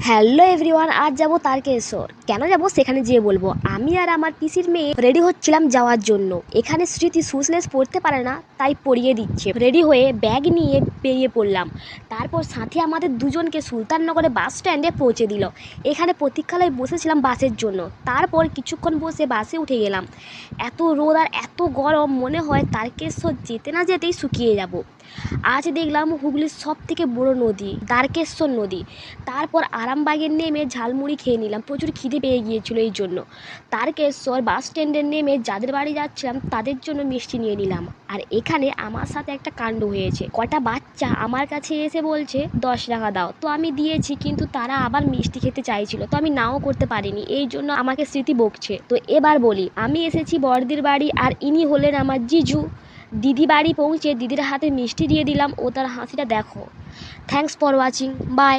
Hello everyone, আজ যাব তারকেশ্বর। কেন যাব সেখানে যেয়ে বলবো। আমি আর আমার পিসির মেয়ে রেডি হচ্ছিলাম যাওয়ার জন্য। এখানে স্মৃতি শুজলেস পরতে পারে না, তাই পরিয়ে দিচ্ছে। রেডি হয়ে ব্যাগ নিয়ে বেরিয়ে পড়লাম। তারপর সাথে আমাদের দুজনকে সুলতাননগরে বাস স্ট্যান্ডে পৌঁছে দিল। এখানে প্রতীক্ষালয়ে বসেছিলাম বাসের জন্য। তারপর কিছুক্ষণ বসে বাসে উঠে গেলাম। এত রোদ আর এত গরম, মনে হয় তারকেশ্বর যেতে না যেতেই শুকিয়ে যাব। আজ দেখলাম হুগলির সব থেকে বড় নদী তারকেশ্বর নদী। তারপর আরামবাগে নেমে ঝালমুড়ি খেয়ে নিলাম, প্রচুর খিদে পেয়ে গিয়েছিল এই জন্য। তারকেশ্বর বাস স্ট্যান্ডে নেমে যাদের বাড়ি যাচ্ছিলাম তাদের জন্য মিষ্টি নিয়ে নিলাম। আর এখানে আমার সাথে একটা কাণ্ড হয়েছে। কটা বাচ্চা আমার কাছে এসে বলছে 10 টাকা দাও, তো আমি দিয়েছি, কিন্তু তারা আবার মিষ্টি খেতে চাইছিল, তো আমি নাও করতে পারিনি, এই জন্য আমাকে স্মৃতি বকছে। তো এবার বলি, আমি এসেছি বড়দির বাড়ি, আর ইনি হলেন আমার জিজু। দিদি বাড়ি পৌঁছে দিদির হাতে মিষ্টি দিয়ে দিলাম, ও তার হাসিটা দেখো। Thanks for watching, by.